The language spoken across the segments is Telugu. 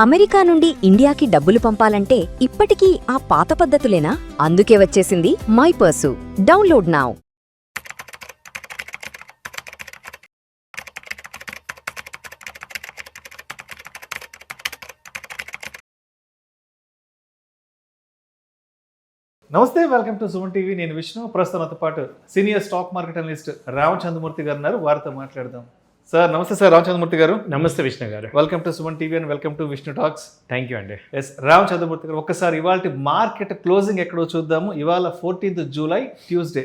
అమెరికా నుండి ఇండియాకి డబ్బులు పంపాలంటే ఇప్పటికీ ఆ పాత పద్ధతులేనా? అందుకే వచ్చేసింది మై పర్సు. Download now. నమస్తే, వెల్కమ్ టు సుమన్ టీవీ. నేను విష్ణు. ప్రస్తుతంతో పాటు senior stock market analyst Ramachandramurthy గారు ఉన్నారు. వారితో మాట్లాడదాం. సార్ నమస్తే. సార్ రామచంద్రమూర్తి గారు. నమస్తే విష్ణు గారు. Welcome to Suman TV and welcome to Vishnu talks. Thank you అండి. ఎస్ రామచంద్రమూర్తి గారు, ఒక్కసారి ఇవాళ మార్కెట్ క్లోజింగ్ ఎక్కడో చూద్దాము. ఇవాళ 14th జూలై ట్యూస్డే.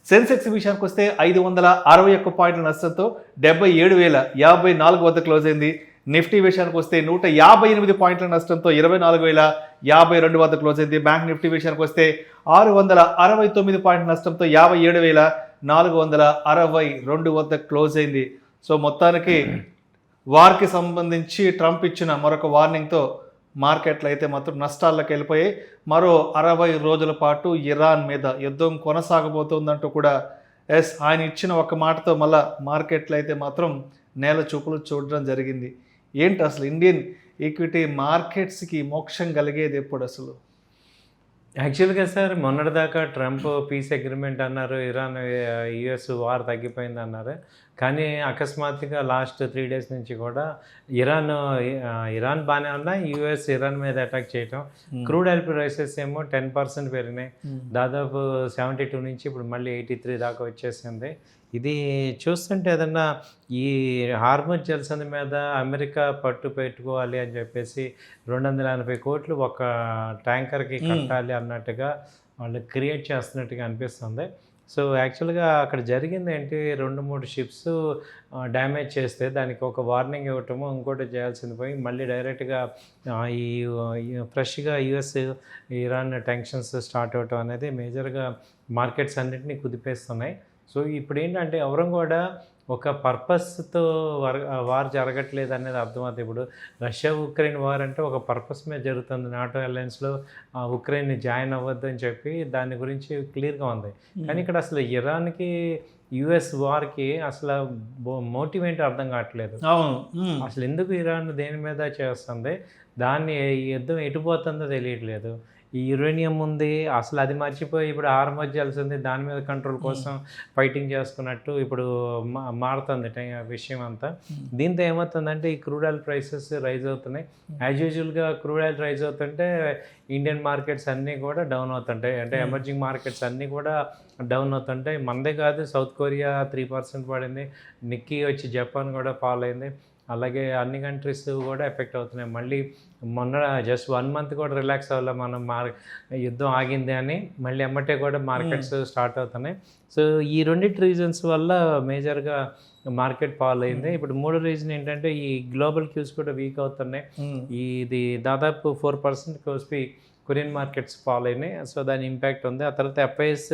సెన్సెక్స్ విషయానికి వస్తే 561 పాయింట్ల నష్టంతో 77,054 వద్ద క్లోజ్ అయింది. నిఫ్టీ విషయానికి వస్తే 158 పాయింట్ల నష్టంతో 24,052 వద్ద క్లోజ్ అయింది. బ్యాంక్ నిఫ్టీ విషయానికి వస్తే 669 పాయింట్ల నష్టంతో 57,462 వద్ద క్లోజ్ అయింది. సో మొత్తానికి వార్కి సంబంధించి ట్రంప్ ఇచ్చిన మరొక వార్నింగ్తో మార్కెట్లు అయితే మాత్రం నష్టాల్లోకి వెళ్ళిపోయాయి. మరో 60 రోజుల పాటు ఇరాన్ మీద యుద్ధం కొనసాగబోతోందంటూ కూడా ఆయన ఇచ్చిన ఒక మాటతో మళ్ళా మార్కెట్లు అయితే మాత్రం నేల చూపులు చూడడం జరిగింది. ఏంటి అసలు ఇండియన్ ఈక్విటీ మార్కెట్స్కి మోక్షం కలిగేది ఎప్పుడు అసలు? యాక్చువల్గా సార్, మొన్నటిదాకా ట్రంప్ పీస్ అగ్రిమెంట్ అన్నారు, ఇరాన్ యుఎస్ వార్ తగ్గిపోయింది అన్నారు. కానీ అకస్మాత్తుగా లాస్ట్ 3 days నుంచి కూడా ఇరాన్ బాగానే ఉన్నా యుఎస్ ఇరాన్ మీద అటాక్ చేయటం, క్రూడ్ ఆయిల్ ప్రైసెస్ ఏమో 10% పెరిగినాయి. దాదాపు 72 నుంచి ఇప్పుడు మళ్ళీ 83 దాకా వచ్చేసింది. ఇది చూస్తుంటే ఏదన్నా ఈ హార్మోజ్ జలసంధి మీద అమెరికా పట్టు పెట్టుకోవాలి అని చెప్పేసి 280 కోట్లు ఒక ట్యాంకర్కి కట్టాలి అన్నట్టుగా వాళ్ళు క్రియేట్ చేస్తున్నట్టుగా అనిపిస్తుంది. సో యాక్చువల్గా అక్కడ జరిగింది ఏంటి, 2-3 షిప్స్ డ్యామేజ్ చేస్తే దానికి ఒక వార్నింగ్ ఇవ్వటము, ఇంకోటి చేయాల్సింది పోయి మళ్ళీ డైరెక్ట్గా ఈ ఫ్రెష్గా యుఎస్ ఇరాన్ టెన్షన్స్ స్టార్ట్ అవ్వటం అనేది మేజర్గా మార్కెట్స్ అన్నింటినీ కుదిపేస్తున్నాయి. సో ఇప్పుడు ఏంటంటే ఎవరం కూడా ఒక పర్పస్తో వార్ జరగట్లేదు అనేది అర్థమవుతుంది. ఇప్పుడు రష్యా ఉక్రెయిన్ వార్ అంటే ఒక పర్పస్ మీద జరుగుతుంది. నాటో అలయన్స్లో ఉక్రెయిన్ని జాయిన్ అవ్వద్దు అని చెప్పి దాని గురించి క్లియర్గా ఉంది. కానీ ఇక్కడ అసలు ఇరాన్కి యుఎస్ వార్కి అసలు మోటివ్ ఏంటో అర్థం కావట్లేదు. అసలు ఎందుకు ఇరాన్ దేని మీద చేస్తుంది, దాన్ని యుద్ధం ఎటుపోతుందో తెలియట్లేదు. ఈ యురేనియం ఉంది, అసలు అది మర్చిపోయి ఇప్పుడు హార్మోజ్ జలసంధి దాని మీద కంట్రోల్ కోసం ఫైటింగ్ చేసుకున్నట్టు ఇప్పుడు మారుతుంది విషయం అంతా. దీంతో ఏమవుతుందంటే ఈ క్రూడ్ ఆయిల్ ప్రైసెస్ రైజ్ అవుతున్నాయి. యాజ్ యూజువల్గా క్రూడ్ ఆయిల్ రైజ్ అవుతుంటే ఇండియన్ మార్కెట్స్ అన్నీ కూడా డౌన్ అవుతుంటాయి, అంటే ఎమర్జింగ్ మార్కెట్స్ అన్నీ కూడా డౌన్ అవుతుంటాయి. మనదే కాదు, సౌత్ కొరియా 3% పడింది, నిక్కీ వచ్చి జపాన్ కూడా ఫాల్ అయింది. అలాగే అన్ని కంట్రీస్ కూడా ఎఫెక్ట్ అవుతున్నాయి. మళ్ళీ మొన్న జస్ట్ 1 month కూడా రిలాక్స్ అవ్వాలి మనం, యుద్ధం ఆగింది అని మళ్ళీ ఎమ్మటే కూడా మార్కెట్స్ స్టార్ట్ అవుతున్నాయి. సో ఈ 2 రీజన్స్ వల్ల మేజర్గా మార్కెట్ ఫాల్ అయింది. ఇప్పుడు 3 రీజన్ ఏంటంటే ఈ గ్లోబల్ క్యూస్ కూడా వీక్ అవుతున్నాయి. ఇది దాదాపు 4% కోస్పి కొరియన్ మార్కెట్స్ ఫాల్ అయినాయి. సో దాని ఇంపాక్ట్ ఉంది. ఆ తర్వాత ఎఫ్ఐఎస్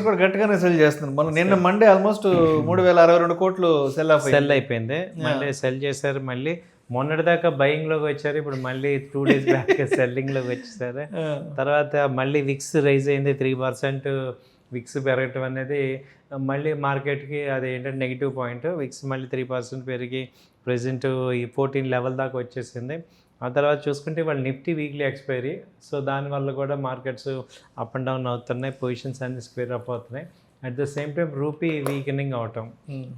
కూడా గట్టిగానే సెల్ చేస్తున్నారు. మనం నిన్న మండే ఆల్మోస్ట్ 3,062 కోట్లు సెల్ అయిపోయింది. మళ్ళీ సెల్ చేశారు. మళ్ళీ మొన్నటిదాకా బయింగ్లోకి వచ్చారు, ఇప్పుడు మళ్ళీ 2 days బ్యాక్ సెల్లింగ్లోకి వచ్చేసారు. తర్వాత మళ్ళీ విక్స్ రైజ్ అయింది 3%. విక్స్ పెరగటం అనేది మళ్ళీ మార్కెట్కి అది ఏంటంటే నెగిటివ్ పాయింట్. విక్స్ మళ్ళీ 3% పెరిగి ప్రజెంట్ ఈ 14 లెవెల్ దాకా వచ్చేసింది. ఆ తర్వాత చూసుకుంటే వాళ్ళు నిఫ్టీ వీక్లీ ఎక్స్పైరీ, సో దానివల్ల కూడా మార్కెట్స్ అప్ అండ్ డౌన్ అవుతున్నాయి, పొజిషన్స్ అన్ని స్క్వేర్ అప్ అవుతున్నాయి. At the same time rupee weakening అవటం,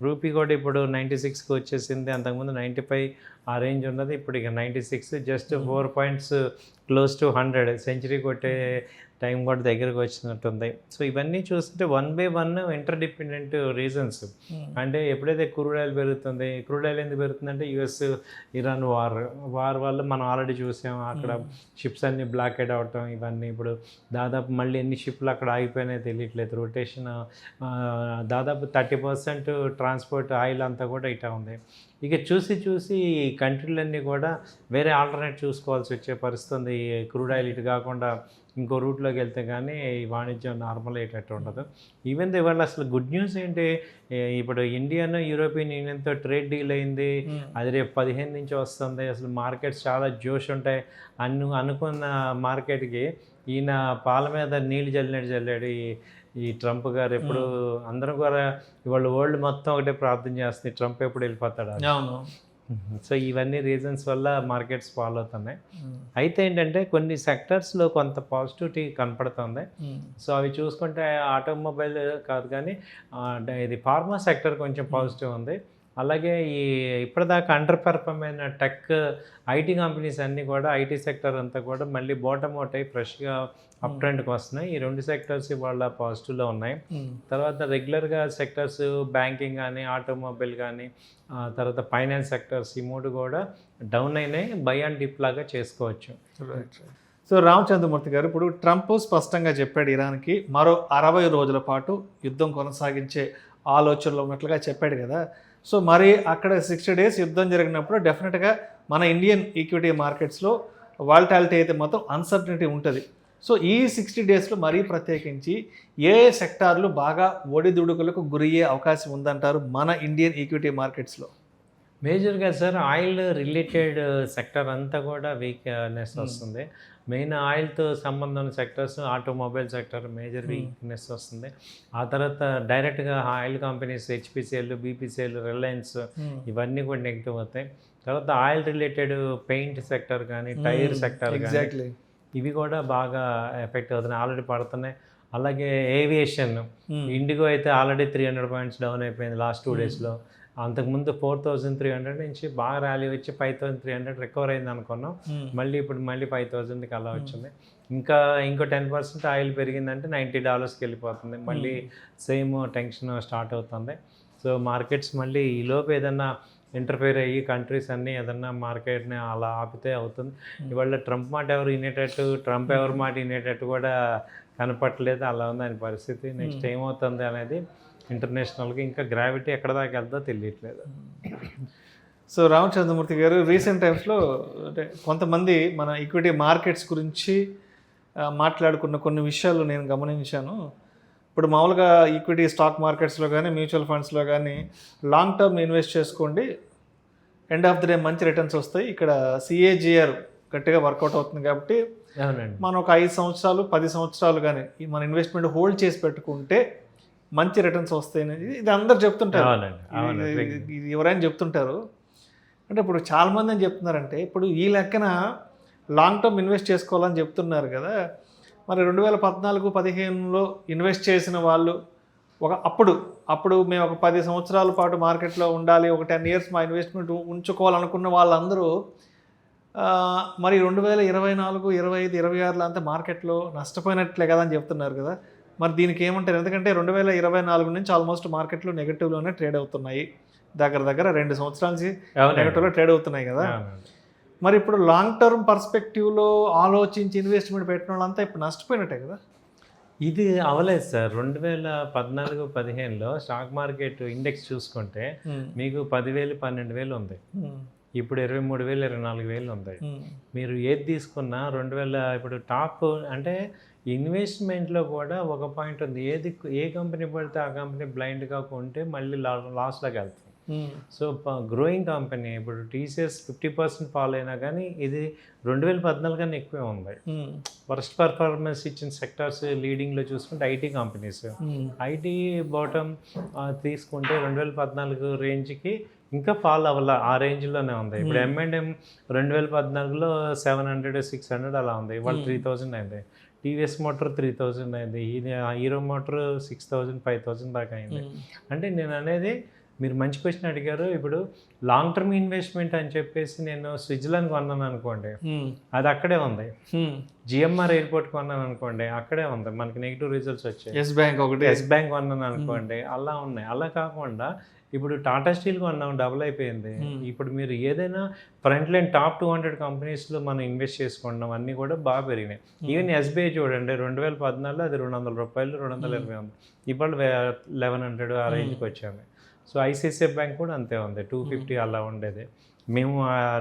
రూపీ కూడా ఇప్పుడు 96కి వచ్చేసింది. అంతకుముందు 95 ఆ రేంజ్ ఉన్నది, ఇప్పుడు ఇక 96, just 4 points close to 100 century కొట్టే టైం కూడా దగ్గరకు వచ్చినట్టుంది. సో ఇవన్నీ చూస్తుంటే 1 by 1 ఇంటర్ డిపెండెంట్ రీజన్స్. అంటే ఎప్పుడైతే క్రూడ్ ఆయిల్ పెరుగుతుంది, క్రూడ్ ఆయిల్ ఎందుకు పెరుగుతుందంటే యుఎస్ ఇరాన్ వార్ వల్ల మనం ఆల్రెడీ చూసాం. అక్కడ షిప్స్ అన్నీ బ్లాకెడ్ అవటం, ఇవన్నీ ఇప్పుడు దాదాపు మళ్ళీ ఎన్ని షిప్లు అక్కడ ఆగిపోయినాయో తెలియట్లేదు. రొటేషన్ దాదాపు 30% ట్రాన్స్పోర్ట్ ఆయిల్ అంతా కూడా ఇటా ఉంది. ఇక చూసి ఈ కంట్రీలన్నీ కూడా వేరే ఆల్టర్నేట్ చూసుకోవాల్సి వచ్చే పరిస్థితి ఉంది. క్రూడ్ ఆయిల్ ఇటు కాకుండా ఇంకో రూట్లోకి వెళ్తే కానీ ఈ వాణిజ్యం నార్మల్ అయ్యేటట్టు ఉండదు. ఈవెన్ ఇవాళ అసలు గుడ్ న్యూస్ ఏంటి, ఇప్పుడు ఇండియాను యూరోపియన్ యూనియన్తో ట్రేడ్ డీల్ అయింది, అది రేపు 15 నుంచి వస్తుంది. అసలు మార్కెట్స్ చాలా జోష్ ఉంటాయి. అనుకున్న మార్కెట్కి ఈయన పాల మీద నీళ్ళు జల్లాడు ఈ ట్రంప్ గారు. ఎప్పుడు అందరూ కూడా ఇవాళ వరల్డ్ మొత్తం ఒకటే ప్రార్థన చేస్తుంది, ట్రంప్ ఎప్పుడు వెళ్ళిపోతాడు. సో ఇవన్నీ రీజన్స్ వల్ల మార్కెట్స్ ఫాలో అవుతున్నాయి. అయితే ఏంటంటే కొన్ని సెక్టర్స్లో కొంత పాజిటివిటీ కనపడుతుంది. సో అవి చూసుకుంటే ఆటోమొబైల్ కాదు కానీ ఇది ఫార్మా సెక్టర్ కొంచెం పాజిటివ్ ఉంది. అలాగే ఈ ఇప్పటిదాకా అండర్ పెర్ఫార్మ్ అయిన టెక్ ఐటీ కంపెనీస్ అన్నీ కూడా ఐటీ సెక్టర్ అంతా కూడా మళ్ళీ బాటమ్ అవుట్ అయ్యి ఫ్రెష్గా అప్ ట్రెండ్కి వస్తున్నాయి. ఈ 2 సెక్టర్స్ వాళ్ళ పాజిటివ్లో ఉన్నాయి. తర్వాత రెగ్యులర్గా సెక్టర్స్ బ్యాంకింగ్ కానీ ఆటోమొబైల్ కానీ తర్వాత ఫైనాన్స్ సెక్టర్స్ ఈ 3 కూడా డౌన్ అయినాయి. బై అండ్ డిప్ లాగా చేసుకోవచ్చు. సో రామచంద్రమూర్తి గారు, ఇప్పుడు ట్రంప్ స్పష్టంగా చెప్పాడు ఇరాన్కి మరో 60 రోజుల పాటు యుద్ధం కొనసాగించే ఆలోచనలో ఉన్నట్లుగా చెప్పాడు కదా. సో మరి అక్కడ 60 days యుద్ధం జరిగినప్పుడు డెఫినెట్గా మన ఇండియన్ ఈక్విటీ మార్కెట్స్లో వాలటాలిటీ అయితే మొత్తం అన్సర్టనిటీ ఉంటుంది. సో ఈ 60 daysలో మరీ ప్రత్యేకించి ఏ సెక్టార్లు బాగా ఒడిదుడుకులకు గురయ్యే అవకాశం ఉందంటారు మన ఇండియన్ ఈక్విటీ మార్కెట్స్లో? మేజర్గా సార్ ఆయిల్ రిలేటెడ్ సెక్టర్ అంతా కూడా వీక్నెస్ వస్తుంది. మెయిన్ ఆయిల్తో సంబంధం ఉన్న sectors automobile sector major weakness వస్తుంది. ఆ తర్వాత డైరెక్ట్గా oil companies HPCL, BPCL, Reliance ఇవన్నీ కూడా నెగిటివ్ అవుతాయి. తర్వాత ఆయిల్ రిలేటెడ్ పెయింట్ సెక్టర్ కానీ టైర్ సెక్టర్ కానీ ఇవి కూడా బాగా ఎఫెక్ట్ అవుతున్నాయి, ఆల్రెడీ పడుతున్నాయి. అలాగే ఏవియేషన్, ఇండిగో అయితే ఆల్రెడీ 300 points డౌన్ అయిపోయింది లాస్ట్ 2 daysలో. అంతకుముందు 4,300 నుంచి బాగా ర్యాలీ వచ్చి 5,300 రికవర్ అయింది అనుకున్నాం. ఇప్పుడు మళ్ళీ 5,000కి అలా వచ్చింది. ఇంకో 10% ఆయిల్ పెరిగిందంటే $90కి వెళ్ళిపోతుంది. మళ్ళీ సేమ్ టెన్షన్ స్టార్ట్ అవుతుంది. సో మార్కెట్స్ మళ్ళీ ఈలోపు ఏదన్నా ఇంటర్ఫేర్ అయ్యి కంట్రీస్ అన్నీ ఏదన్నా మార్కెట్ని అలా ఆపితే అవుతుంది. ఇవాళ ట్రంప్ మాట ఎవరు వినేటట్టు, ట్రంప్ ఎవరి మాట వినేటట్టు కూడా కనపట్టలేదు. అలా ఉంది ఆయన పరిస్థితి. నెక్స్ట్ ఏమవుతుంది అనేది ఇంటర్నేషనల్గా ఇంకా గ్రావిటీ ఎక్కడ దాకా వెళ్తుందో తెలియట్లేదు. సో రామచంద్రమూర్తి గారు, రీసెంట్ టైమ్స్లో అంటే కొంతమంది మన ఈక్విటీ మార్కెట్స్ గురించి మాట్లాడుకున్న కొన్ని విషయాలు నేను గమనించాను. ఇప్పుడు మామూలుగా ఈక్విటీ స్టాక్ మార్కెట్స్లో కానీ మ్యూచువల్ ఫండ్స్లో కానీ లాంగ్ టర్మ్ ఇన్వెస్ట్ చేసుకోండి, ఎండ్ ఆఫ్ ది డే మంచి రిటర్న్స్ వస్తాయి. ఇక్కడ CAGR గట్టిగా వర్కౌట్ అవుతుంది కాబట్టి మనం ఒక 5 సంవత్సరాలు 10 సంవత్సరాలు కానీ మన ఇన్వెస్ట్మెంట్ హోల్డ్ చేసి పెట్టుకుంటే మంచి రిటర్న్స్ వస్తాయని ఇది అందరు చెప్తుంటారు. ఇది ఎవరైనా చెప్తుంటారు. అంటే ఇప్పుడు చాలామంది ఏం చెప్తున్నారంటే ఇప్పుడు ఈ లెక్కన లాంగ్ టర్మ్ ఇన్వెస్ట్ చేసుకోవాలని చెప్తున్నారు కదా. మరి 2014-15లో ఇన్వెస్ట్ చేసిన వాళ్ళు అప్పుడు మేము ఒక 10 సంవత్సరాల పాటు మార్కెట్లో ఉండాలి, ఒక 10 years మా ఇన్వెస్ట్మెంట్ ఉంచుకోవాలనుకున్న వాళ్ళందరూ మరి 2024, 25, 26లో అంతా మార్కెట్లో నష్టపోయినట్లే కదా అని చెప్తున్నారు కదా. మరి దీనికి ఏమంటారు? ఎందుకంటే 2024 నుంచి ఆల్మోస్ట్ మార్కెట్లో నెగిటివ్లోనే ట్రేడ్ అవుతున్నాయి. దగ్గర 2 సంవత్సరాల నుంచి నెగిటివ్లో ట్రేడ్ అవుతున్నాయి కదా. మరి ఇప్పుడు లాంగ్ టర్మ్ పర్స్పెక్టివ్లో ఆలోచించి ఇన్వెస్ట్మెంట్ పెట్టిన వాళ్ళంతా ఇప్పుడు నష్టపోయినట్టే కదా. ఇది అవలేదు సార్. 2014-15లో స్టాక్ మార్కెట్ ఇండెక్స్ చూసుకుంటే మీకు 10,000, 12,000 ఉంది. ఇప్పుడు 23,000, 24,000 ఉంది. మీరు ఏది తీసుకున్నా ఇప్పుడు టాప్ అంటే ఇన్వెస్ట్మెంట్లో కూడా ఒక పాయింట్ ఉంది. ఏ కంపెనీ పడితే ఆ కంపెనీ బ్లైండ్గా కొంటే మళ్ళీ లాస్లోకి వెళ్తుంది. సో గ్రోయింగ్ కంపెనీ ఇప్పుడు టీసీఎస్ 50% ఫాల్ అయినా కానీ ఇది 2014 కన్నా ఎక్కువే ఉంది. వర్స్ట్ పర్ఫార్మెన్స్ ఇచ్చిన సెక్టార్స్ లీడింగ్లో చూసుకుంటే ఐటీ కంపెనీస్. ఐటీ బాటమ్ తీసుకుంటే 2014 రేంజ్కి ఇంకా ఫాల్ అవ్వాల, ఆ రేంజ్లోనే ఉంది. ఇప్పుడు M&M 2014లో 700, 600 అలా ఉంది. ఇవాళ 3,000 అయింది. టీవీఎస్ మోటార్ 3,000 అయింది. హీరో మోటార్ 6,000, 5,000 దాకా అయింది. అంటే నేను అనేది, మీరు మంచి క్వశ్చన్ అడిగారు. ఇప్పుడు లాంగ్ టర్మ్ ఇన్వెస్ట్మెంట్ అని చెప్పేసి నేను స్విట్జర్లాండ్ కొన్నాను అనుకోండి, అది అక్కడే ఉంది. GMR ఎయిర్పోర్ట్ కొన్నాను అనుకోండి, అక్కడే ఉంది. మనకి నెగిటివ్ రిజల్ట్స్ వచ్చాయి. ఎస్ బ్యాంక్ కొన్నాను అనుకోండి, అలా ఉన్నాయి. అలా కాకుండా ఇప్పుడు టాటా స్టీల్ కొన్నాం, డబుల్ అయిపోయింది. ఇప్పుడు మీరు ఏదైనా ఫ్రంట్ లైన్ టాప్ 200 కంపెనీస్లో మనం ఇన్వెస్ట్ చేసుకుంటున్నాం, అన్నీ కూడా బాగా పెరిగినాయి. ఈవెన్ SBI చూడండి, 2014లో అది ₹200, 220 ఉంది. ఇప్పుడు 1,100 ఆ రేంజ్కి వచ్చింది. సో ICICI బ్యాంక్ కూడా అంతే ఉంది, 250 అలా ఉండేది. మేము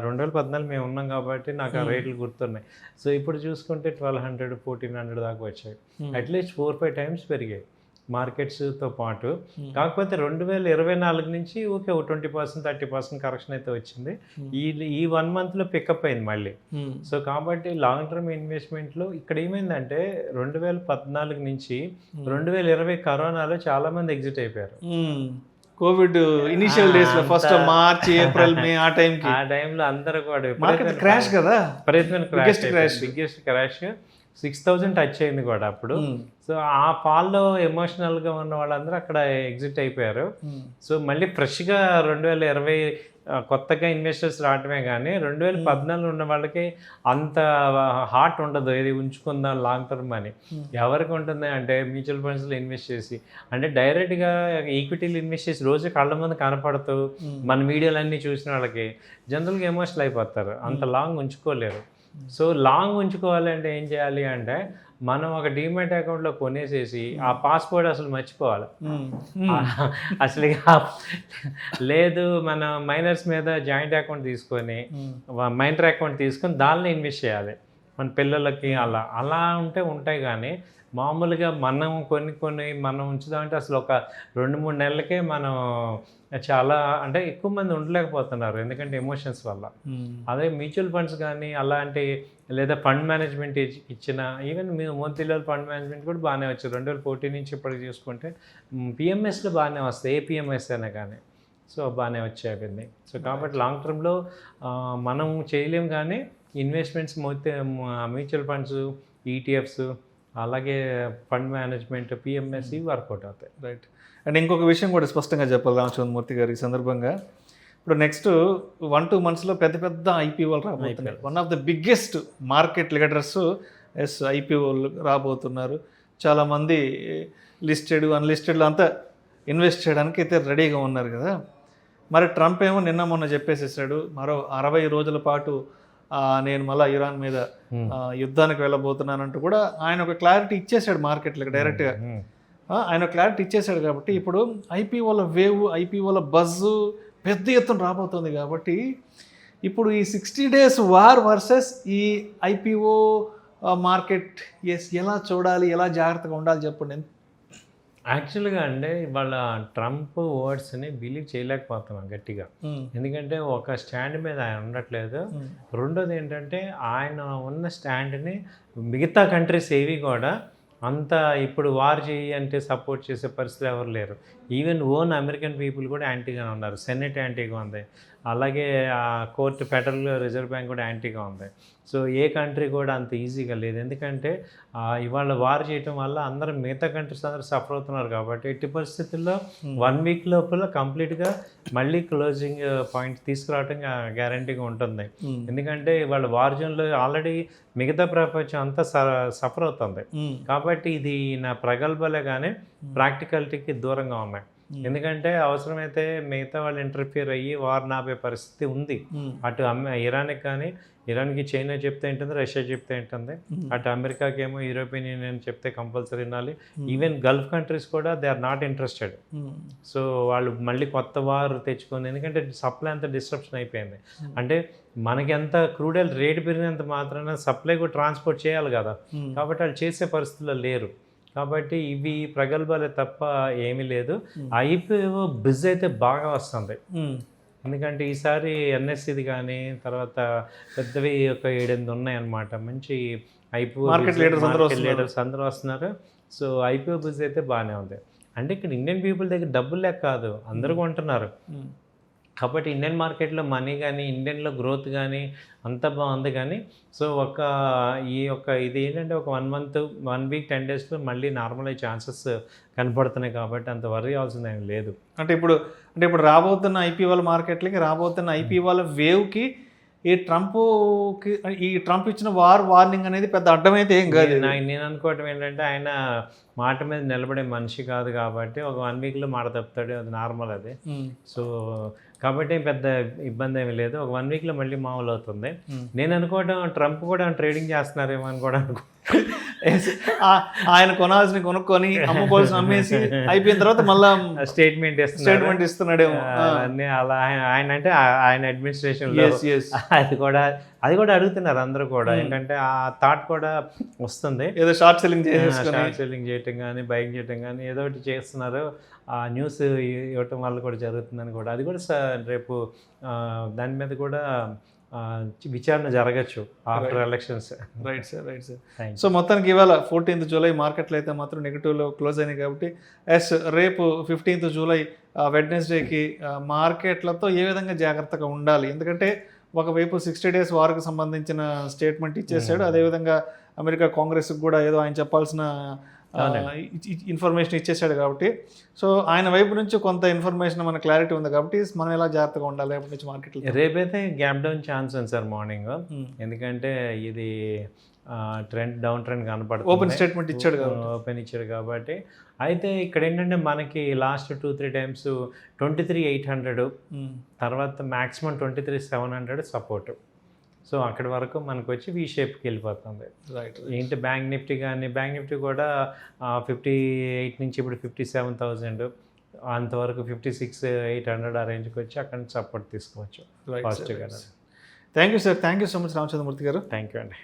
2014 మేము ఉన్నాం కాబట్టి నాకు ఆ రేట్లు గుర్తున్నాయి. సో ఇప్పుడు చూసుకుంటే 1,200, 1,400 దాకా వచ్చాయి. అట్లీస్ట్ 4-5 times పెరిగాయి మార్కెట్స్తో పాటు. కాకపోతే 2024 నుంచి ఓ 20%, 30% కరెక్షన్ అయితే వచ్చింది. ఈ 1 monthలో పికప్ అయింది మళ్ళీ. సో కాబట్టి లాంగ్ టర్మ్ ఇన్వెస్ట్మెంట్లో ఇక్కడ ఏమైందంటే 2014 నుంచి 2020 కరోనాలో చాలామంది ఎగ్జిట్ అయిపోయారు. కోవిడ్ ఇనిషియల్ డేస్ లో ఫస్ట్ మార్చ్ ఏప్రిల్ మే ఆ టైంకి ఆ టైంలో అందరూ కూడా మార్కెట్ క్రాష్ కదా, బిగ్గెస్ట్ క్రాష్ 6,000 టచ్ అయింది కూడా అప్పుడు. సో ఆ ఫాల్లో ఎమోషనల్గా ఉన్న వాళ్ళందరూ అక్కడ ఎగ్జిట్ అయిపోయారు. సో మళ్ళీ ఫ్రెష్గా 2020 కొత్తగా ఇన్వెస్టర్స్ రావటమే కానీ 2014 ఉన్న వాళ్ళకి అంత హార్ట్ ఉండదు, ఇది ఉంచుకుందాం లాంగ్ టర్మ్ అని. ఎవరికి ఉంటుంది అంటే మ్యూచువల్ ఫండ్స్లో ఇన్వెస్ట్ చేసి, అంటే డైరెక్ట్గా ఈక్విటీలు ఇన్వెస్ట్ చేసి రోజు కళ్ళ ముందు కనపడుతూ మన వీడియోలు అన్నీ చూసిన వాళ్ళకి జనరల్గా ఎమోషనల్ అయిపోతారు, అంత లాంగ్ ఉంచుకోలేరు. సో లాంగ్ ఉంచుకోవాలి అంటే ఏం చేయాలి అంటే మనం ఒక డీమ్యాట్ అకౌంట్లో కొనేసేసి ఆ పాస్వర్డ్ అసలు మర్చిపోవాలి. అసలు లేదు మన మైనర్స్ మీద జాయింట్ అకౌంట్ తీసుకొని మైనర్ అకౌంట్ తీసుకొని దానిలో ఇన్వెస్ట్ చేయాలి మన పిల్లలకి. అలా ఉంటే ఉంటాయి. కానీ మామూలుగా మనం కొన్ని మనం ఉంచుదామంటే అసలు ఒక 2-3 నెలలకే మనం చాలా అంటే ఎక్కువ మంది ఉండలేకపోతున్నారు, ఎందుకంటే ఎమోషన్స్ వల్ల. అదే మ్యూచువల్ ఫండ్స్ కానీ అలాంటి లేదా ఫండ్ మేనేజ్మెంట్ ఇచ్చిన, ఈవెన్ మోతీలాల్ ఫండ్ మేనేజ్మెంట్ కూడా బాగానే వచ్చాయి 2014 నుంచి ఇప్పటికి చూసుకుంటే. పిఎంఎస్లో బాగానే వస్తాయి, ఏ పిఎంఎస్ అయినా కానీ. సో బాగానే వచ్చాయి అవన్నీ. సో కాబట్టి లాంగ్ టర్మ్లో మనం చేయలేం, కానీ ఇన్వెస్ట్మెంట్స్ మ్యూచువల్ ఫండ్స్, ఈటీఎఫ్స్, అలాగే ఫండ్ మేనేజ్మెంట్, పిఎంఎస్ ఇవి వర్కౌట్ అవుతాయి. రైట్. అండ్ ఇంకొక విషయం కూడా స్పష్టంగా చెప్పాలి రామచంద్రమూర్తి గారు ఈ సందర్భంగా. ఇప్పుడు నెక్స్ట్ 1-2 మంత్స్లో పెద్ద ఐపీఓలు రాబోతున్నాయి. One of the biggest market leaders ఐపీఓలు రాబోతున్నారు. చాలామంది లిస్టెడ్ అన్లిస్టెడ్లో అంతా ఇన్వెస్ట్ చేయడానికి అయితే రెడీగా ఉన్నారు కదా. మరి ట్రంప్ ఏమో నిన్న మొన్న చెప్పేసేసాడు, మరో 60 రోజుల పాటు నేను మళ్ళీ ఇరాన్ మీద యుద్ధానికి వెళ్ళబోతున్నానంటూ కూడా ఆయన ఒక క్లారిటీ ఇచ్చేసాడు మార్కెట్లకు డైరెక్ట్గా. ఆయన క్లారిటీ ఇచ్చేసాడు కాబట్టి ఇప్పుడు ఐపీఓల వేవ్, ఐపీఓల బజ్జు పెద్ద ఎత్తున రాబోతుంది. కాబట్టి ఇప్పుడు ఈ 60 days వార్ వర్సెస్ ఈ ఐపీఓ మార్కెట్ ఎలా చూడాలి, ఎలా జాగ్రత్తగా ఉండాలి చెప్పండి. యాక్చువల్గా అంటే వాళ్ళ ట్రంప్ వర్డ్స్ని బిలీవ్ చేయలేకపోతున్నాం గట్టిగా, ఎందుకంటే ఒక స్టాండ్ మీద ఆయన ఉండట్లేదు. రెండోది ఏంటంటే ఆయన ఉన్న స్టాండ్ని మిగతా కంట్రీస్ ఏవి కూడా అంత ఇప్పుడు వార్ చేయి అంటే సపోర్ట్ చేసే పరిస్థితులు ఎవరు లేరు. ఈవెన్ ఓన్ అమెరికన్ పీపుల్ కూడా యాంటీగా ఉన్నారు, సెనెట్ యాంటీగా ఉంది, అలాగే కోర్టు ఫెడరల్ రిజర్వ్ బ్యాంక్ కూడా యాంటీగా ఉంది. సో ఏ కంట్రీ కూడా అంత ఈజీగా లేదు, ఎందుకంటే ఇవాళ వార్ చేయటం వల్ల అందరూ మిగతా కంట్రీస్ అందరూ సఫర్ అవుతున్నారు. కాబట్టి ఎట్టి పరిస్థితుల్లో 1 week లోపల కంప్లీట్గా మళ్ళీ క్లోజింగ్ పాయింట్ తీసుకురావటం గ్యారంటీగా ఉంటుంది. ఎందుకంటే ఇవాళ వార్ జోన్లో ఆల్రెడీ మిగతా ప్రపంచం అంతా సఫర్ అవుతుంది. కాబట్టి ఇది నా ప్రగల్భలే కానీ ప్రాక్టికాలిటీకి దూరంగా ఉన్నాయి. ఎందుకంటే అవసరమైతే మిగతా వాళ్ళు ఇంటర్ఫియర్ అయ్యి వార్ నాపే పరిస్థితి ఉంది. అటు ఇరాన్కి కానీ, ఇరాన్కి చైనా చెప్తే ఏంటుంది, రష్యా చెప్తే ఏంటుంది, అటు అమెరికాకి ఏమో యూరోపియన్ యూనియన్ చెప్తే కంపల్సరీ వినాలి. ఈవెన్ గల్ఫ్ కంట్రీస్ కూడా they are not interested. So వాళ్ళు మళ్ళీ కొత్త వార్ తెచ్చుకుంది, ఎందుకంటే సప్లై అంతా డిస్ట్రప్షన్ అయిపోయింది. అంటే మనకి ఎంత క్రూడ్ ఆయిల్ రేటు పెరిగినంత మాత్రాన సప్లై కూడా ట్రాన్స్పోర్ట్ చేయాలి కదా, కాబట్టి వాళ్ళు చేసే పరిస్థితుల్లో లేరు. కాబట్టి ఇవి ప్రగల్భాలే తప్ప ఏమీ లేదు. ఐపీఓ బిజ్ అయితే బాగా వస్తుంది, ఎందుకంటే ఈసారి ఎన్ఎస్సిది కానీ తర్వాత పెద్దవి ఒక 7-8 ఉన్నాయన్నమాట. మంచి ఐపీఓ లీడర్స్ అందరూ వస్తున్నారు. సో ఐపీఓ బిజ్ అయితే బాగానే ఉంది. అంటే ఇక్కడ ఇండియన్ పీపుల్ దగ్గర డబ్బులు లేక కాదు, అందరూ కొంటున్నారు. కాబట్టి ఇండియన్ మార్కెట్లో మనీ కానీ, ఇండియన్లో గ్రోత్ కానీ అంత బాగుంది. కానీ సో ఇది ఏంటంటే ఒక 1 month 1 week 10 daysలో మళ్ళీ నార్మల్ అయ్యే ఛాన్సెస్ కనపడుతున్నాయి. కాబట్టి అంత వరీ అవ్వాల్సింది ఏం లేదు. అంటే ఇప్పుడు రాబోతున్న ఐపీఓల మార్కెట్లకి, రాబోతున్న ఐపీఓల వేవ్కి ఈ ట్రంప్ ఇచ్చిన వార్నింగ్ అనేది పెద్ద అడ్డమైతే ఏం కాదు. నేను అనుకోవటం ఏంటంటే ఆయన మాట మీద నిలబడే మనిషి కాదు కాబట్టి ఒక 1 weekలో మాట తప్పుతాడు, అది నార్మల్ అది. సో కాబట్టి పెద్ద ఇబ్బంది ఏమీ లేదు, ఒక 1 weekలో మళ్ళీ మామూలు అవుతుంది. నేను అనుకోవటం ట్రంప్ కూడా ట్రేడింగ్ చేస్తున్నారేమో అని కూడా ఆయన కొనాల్సిన కొనుక్కొని అమ్ముకోవాల్సిన అమ్మేసి అయిపోయిన తర్వాత మళ్ళీ స్టేట్మెంట్ ఇస్తున్నాడేమో అన్నీ అలా. ఆయన అంటే ఆయన అడ్మినిస్ట్రేషన్లో అది కూడా అడుగుతున్నారు అందరూ కూడా. ఏంటంటే ఆ థాట్ కూడా వస్తుంది, ఏదో షార్ట్ సెల్లింగ్ చేయటం కానీ, బైక్ చేయటం కానీ ఏదో ఒకటి చేస్తున్నారు. ఆ న్యూస్ ఇవ్వటం వల్ల కూడా జరుగుతుందని కూడా, అది కూడా రేపు దాని మీద కూడా విచారణ జరగచ్చు after elections. Right sir, right sir. Thank so మొత్తానికి ఇవాళ 14th జూలై మార్కెట్లు అయితే మాత్రం నెగిటివ్లో క్లోజ్ అయినాయి కాబట్టి రేపు 15th జూలై వెడ్నెస్డేకి మార్కెట్లతో ఏ విధంగా జాగ్రత్తగా ఉండాలి? ఎందుకంటే ఒకవైపు 60 days వార్కి సంబంధించిన స్టేట్మెంట్ ఇచ్చేసాడు, అదేవిధంగా అమెరికా కాంగ్రెస్కి కూడా ఏదో ఆయన చెప్పాల్సిన ఇన్ఫర్మేషన్ ఇచ్చేసాడు కాబట్టి సో ఆయన వైపు నుంచి కొంత ఇన్ఫర్మేషన్ మన క్లారిటీ ఉంది కాబట్టి మనం ఎలా జాగ్రత్తగా ఉండాలి రేపటి నుంచి మార్కెట్లో? రేపైతే గ్యాప్ డౌన్ ఛాన్స్ ఉంది సార్ మార్నింగ్, ఎందుకంటే ఇది డౌన్ ట్రెండ్ కనపడుతుంది. ఓపెన్ స్టేట్మెంట్ ఇచ్చాడు కాబట్టి, ఓపెన్ ఇచ్చాడు కాబట్టి. అయితే ఇక్కడ ఏంటంటే మనకి లాస్ట్ 2-3 టైమ్స్ 23,800 తర్వాత మ్యాక్సిమం 23,700 సపోర్ట్. సో అక్కడి వరకు మనకు వచ్చి వీ షేప్కి వెళ్ళిపోతుంది. రైట్. ఏంటి బ్యాంక్ నిఫ్టీ కానీ, బ్యాంక్ నిఫ్టీ కూడా 58 నుంచి ఇప్పుడు 57,000 అంతవరకు 56,800 ఆ రేంజ్కి వచ్చి అక్కడ నుంచి సపోర్ట్ తీసుకోవచ్చు పాజిటివ్గా. Thank you sir, thank you so much Ramachandramurthy గారు. థ్యాంక్ యూ అండి.